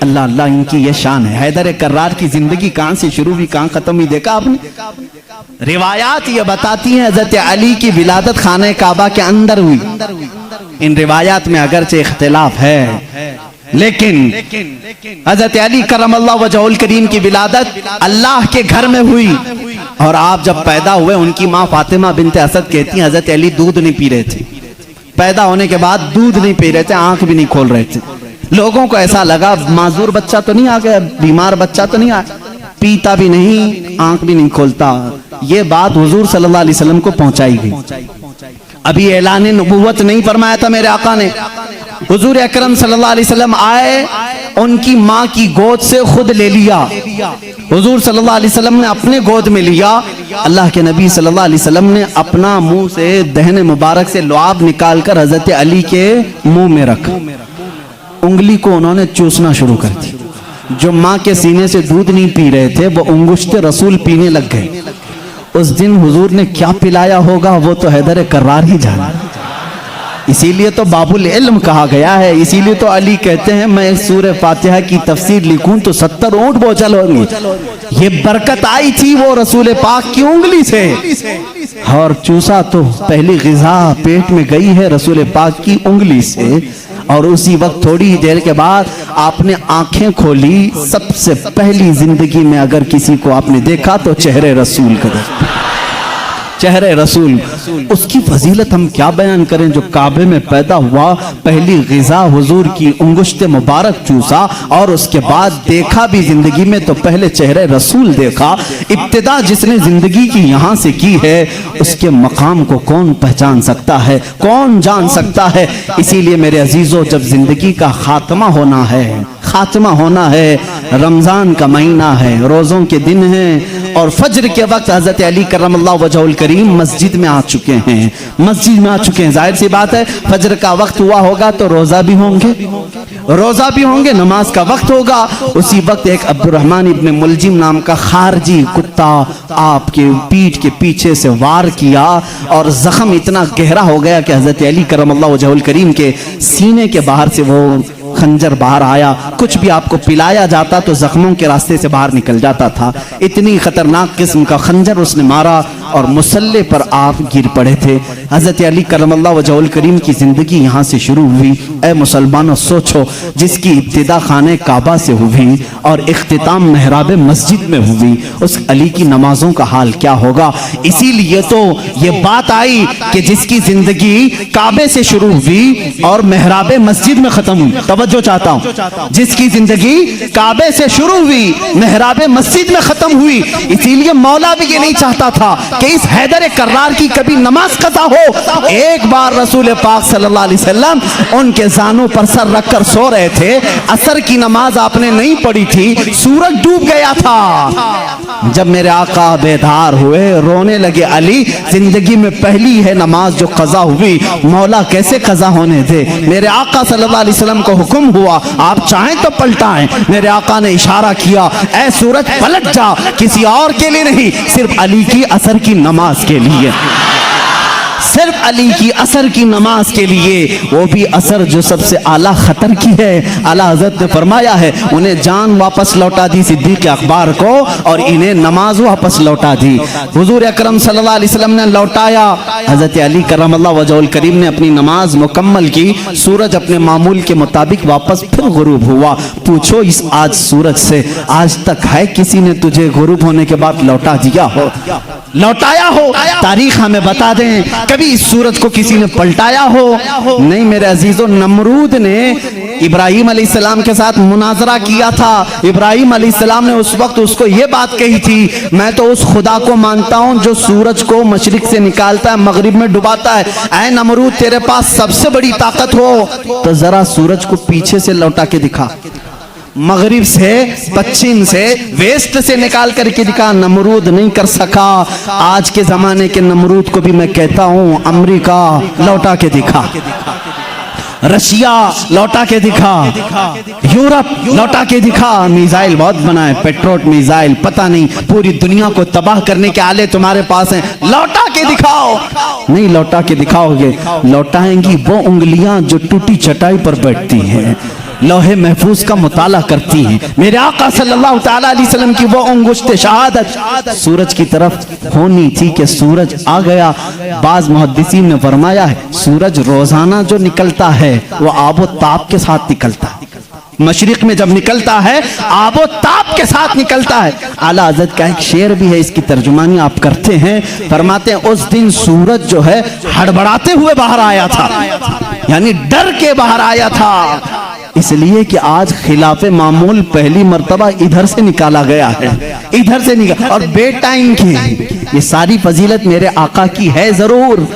अल्लाह अल्लाह, इनकी ये शान है। हैदर कर्रार की जिंदगी कहां से शुरू हुई, कहां खत्म हुई, देखा आपने? रिवायात ये बताती हैं हजरत अली की विलादत खाने काबा के अंदर हुई। इन रिवायात में अगरचे इख्तिलाफ है, लेकिन हजरत अली करमल्लाहु वजहुल करीम की विलादत अल्लाह के घर में हुई। और आप जब पैदा हुए, उनकी माँ फातिमा बिनते असद कहती हैं हजरत अली दूध नहीं पी रहे थे। पैदा होने के बाद दूध नहीं पी रहे थे, आंख भी नहीं खोल रहे थे। लोगों को ऐसा लगा माजूर बच्चा तो नहीं आ गया, बीमार बच्चा तो नहीं आ, पीता भी नहीं, आंख भी नहीं खोलता। ये बात हुजूर सल्लल्लाहु अलैहि वसल्लम को पहुंचाई गई। अभी ऐलान नबुव्वत नहीं फरमाया था मेरे आका ने। हुजूर अकरम सल्लल्लाहु अलैहि वसल्लम आए, उनकी माँ की गोद से खुद ले लिया। हुजूर सल्लल्लाहु अलैहि वसल्लम ने अपने गोद में लिया। अल्लाह के नबी सल्लल्लाहु अलैहि वसल्लम ने अपना मुंह से दहने मुबारक से लुआब निकालकर हजरत अली के मुंह में रखा। उंगली को उन्होंने चूसना शुरू कर दिया। जो माँ के सीने से दूध नहीं पी रहे थे, वो उंगुश्ते रसूल पीने लग गए। उस दिन हुजूर ने क्या पिलाया होगा वो तो हैदर कर्रार ही जाना। इसीलिए तो बाबुल इल्म कहा गया है। इसीलिए तो अली कहते हैं मैं सूरह फातिहा की तफसीर लिखूं तो 70 ऊंट बोझल होंगे। ये बरकत आई थी वो रसूल पाक की उंगली से। और चूसा तो पहली ग़िज़ा पेट में गई है रसूल पाक की उंगली से। और उसी वक्त थोड़ी ही देर के बाद आपने आंखें खोली। सबसे पहली जिंदगी में अगर किसी को आपने देखा तो चेहरे रसूल का, चेहरे रसूल। उसकी फजीलत हम क्या बयान करें। जो काबे में पैदा हुआ, पहली ग़िज़ा हुजूर की उंगुश्ते मुबारक चूसा, और उसके बाद देखा भी जिंदगी में तो पहले चेहरे रसूल देखा। इब्तिदा जिसने जिंदगी की यहाँ से की है, उसके मकाम को कौन पहचान सकता है, कौन जान सकता है। इसीलिए मेरे अजीजों, जब जिंदगी का खात्मा होना है, खात्मा होना है, रमजान का महीना है, रोजों के दिन हैं, और फज्र के वक्त हजरत अली करमल्लाहु वजहुल करीम मस्जिद में आ चुके हैं, मस्जिद में आ चुके हैं। जाहिर सी बात है, फज्र का वक्त हुआ होगा तो रोजा भी होंगे, रोजा भी होंगे, नमाज का वक्त होगा। उसी वक्त एक अब्दुर्रहमान इब्न मुलजिम नाम का खारजी कुत्ता आपके पीठ के पीछे से वार किया, और जख्म इतना गहरा हो गया कि हजरत अली करमल्लाहु वजहुल करीम के सीने के बाहर से वो खंजर बाहर आया। कुछ भी आपको पिलाया जाता तो जख्मों के रास्ते से बाहर निकल जाता था। इतनी खतरनाक किस्म का खंजर उसने मारा, और मुसल्ले पर आप गिर पड़े थे। हजरत अली करमल्लाहु वजहुल करीम की जिंदगी यहाँ से शुरू हुई। ए मुसलमानों, सोचो, जिसकी इब्तिदा खाने काबा से हुई और इख्तिताम मेहराब मस्जिद में हुई, उस अली की नमाजों का हाल क्या होगा। इसीलिए तो ये बात आई कि जिसकी जिंदगी काबे से शुरू हुई और मेहराब मस्जिद में खत्म हुई। तवज्जो चाहता हूँ, जिसकी जिंदगी काबे से शुरू हुई, मेहराब मस्जिद में खत्म हुई। इसीलिए मौला भी ये नहीं चाहता था कि इस हैदर कर्रार की कभी नमाज कज़ा हो। एक बार रसूल पाक सल्लल्लाहु अलैहि वसल्लम उनके जानों पर सर रखकर सो रहे थे। असर की नमाज आपने नहीं पढ़ी थी, सूरज डूब गया था। जब मेरे आका बेदार हुए, रोने लगे, अली जिंदगी में पहली है नमाज जो कज़ा हुई, मौला कैसे कज़ा होने दे। मेरे आका सल्लल्लाहु अलैहि वसल्लम को हुक्म हुआ, आप चाहें तो पलटाएं। मेरे आका ने इशारा किया, ऐ सूरज पलट जा, किसी और के लिए नहीं, सिर्फ अली की असर की नमाज के लिए, सिर्फ अली की असर की नमाज के लिए। वो भी असर जो सबसे आला खतर की है। आला हजरत ने फरमाया है, उन्हें जान वापस लौटा दी सिद्दीक़ अकबर को, और इन्हें नमाज वापस लौटा दी। हुजूर अकरम सल्लल्लाहु अलैहि वसल्लम ने लौटाया। हजरत अली करमल्लाहु वजहुल करीम ने अपनी नमाज मुकम्मल की। सूरज अपने मामूल के मुताबिक वापस फिर गुरूब हुआ। पूछो इस आज सूरज से, आज तक है किसी ने तुझे गुरूब होने के बाद लौटा दिया हो, लौटाया हो? तारीख हमें बता दें, कभी इस सूरज को किसी ने पलटाया हो? नहीं मेरे अजीजों, नमरूद ने इब्राहिम अलैहिस्सलाम के साथ मुनाजरा किया था। इब्राहिम अलैहिस्सलाम ने उस वक्त उसको ये बात कही थी, मैं तो उस खुदा को मानता हूं जो सूरज को मशरिक से निकालता है, मगरिब में डुबाता है। ऐ नमरूद, तेरे पास सबसे बड़ी ताकत हो तो जरा सूरज को पीछे से लौटा के दिखा, मगरिब से, पश्चिम से, वेस्ट से निकाल करके दिखा। नमरूद नहीं कर सका। आज के जमाने के नमरूद को भी मैं कहता हूं, अमेरिका लौटा के दिखा, रशिया लौटा के दिखा, यूरोप लौटा के दिखा। मिसाइल बहुत बनाए, पेट्रोट मिसाइल, पता नहीं पूरी दुनिया को तबाह करने के आले तुम्हारे पास हैं, लौटा के दिखाओ। नहीं लौटा के दिखाओगे, लौटाएंगी वो उंगलियां जो टूटी चटाई पर बैठती हैं, लौहे महफूज का मुताला करती हैं। मेरे आका सल्लल्लाहु तआला अलैहि वसल्लम की वो अंगुश्त शहादत सूरज की तरफ होनी थी कि सूरज आ गया। बाज मुहद्दिसीन ने फरमाया है सूरज रोजाना जो निकलता है वो आबो ताप के साथ निकलता है। मशरिक में जब निकलता है आबो ताप के साथ निकलता है। आला हज़रत का एक शेर भी है, इसकी तर्जुमानी आप करते हैं। फरमाते हैं उस दिन सूरज जो है हड़बड़ाते हुए बाहर आया था, यानी डर के बाहर आया था, इसलिए कि आज खिलाफे मामूल पहली मर्तबा इधर से निकाला गया है, इधर से निकाला और बे टाइम की। ये सारी फजीलत मेरे आका की है जरूर।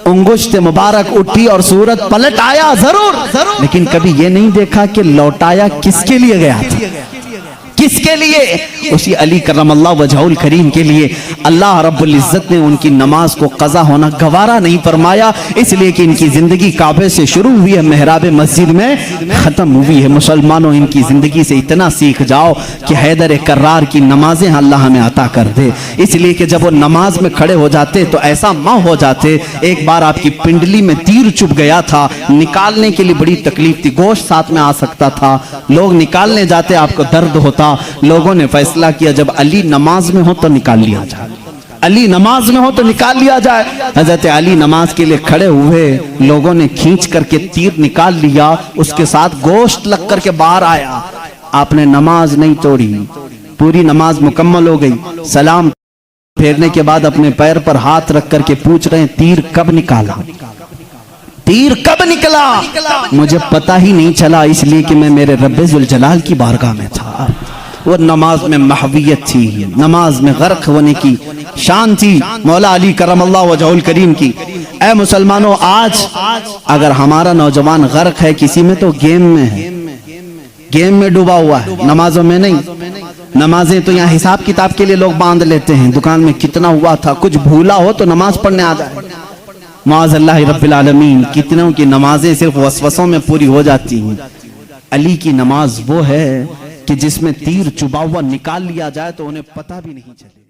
उंगुश्त मुबारक उठी और सूरज पलट आया जरूर, लेकिन कभी ये नहीं देखा कि लौटाया किसके लिए गया था, किसके लिए? उसी अली करमल्लाहु वजहुल करीम के लिए। अल्लाह रब्बुल इज्जत ने उनकी नमाज को कज़ा होना गवारा नहीं फरमाया, इसलिए कि इनकी जिंदगी काबे से शुरू हुई है, मेहराब मस्जिद में खत्म हुई है। मुसलमानों इनकी जिंदगी से इतना सीख जाओ कि हैदर कर्रार की नमाजें अल्लाह हमें अता कर दे। इसलिए कि जब वो नमाज में खड़े हो जाते तो ऐसा माँ हो जाते। एक बार आपकी पिंडली में तीर चुभ गया था, निकालने के लिए बड़ी तकलीफ थी, गोश्त साथ में आ सकता था, लोग निकालने जाते आपको दर्द होता। लोगों ने फैसला किया जब अली नमाज में हो तो निकाल लिया जाए, अली नमाज में हो तो निकाल लिया जाए। हजरत अली नमाज के लिए खड़े हुए, लोगों ने खींच करके तीर निकाल लिया, उसके साथ गोश्त लग करके बाहर आया। आपने नमाज नहीं तोड़ी, पूरी नमाज मुकम्मल हो गई। सलाम फेरने के बाद अपने पैर पर हाथ रख करके पूछ रहे हैं तीर कब निकाला, तीर कब निकला? मुझे पता ही नहीं चला, इसलिए कि मैं मेरे रब्बे जुल जलाल की बारगाह में था। वो नमाज में महवियत थी, नमाज में गर्क होने की शान थी मौला अली करमल्लाहु वजहुल करीम की। ऐ मुसलमानों, आज अगर हमारा नौजवान गर्क है किसी में तो गेम में है, गेम में डूबा हुआ है, नमाजों में नहीं। नमाजें तो यहाँ हिसाब किताब के लिए लोग बांध लेते हैं, दुकान में कितना हुआ था, कुछ भूला हो तो नमाज पढ़ने आ जाए। माज़अल्लाह रब्बिल आलमीन, कितनों की नमाजें सिर्फ वसवसों में पूरी हो जाती हैं। अली की नमाज वो है कि जिसमें तीर चुभा हुआ निकाल लिया जाए तो उन्हें पता भी नहीं चले।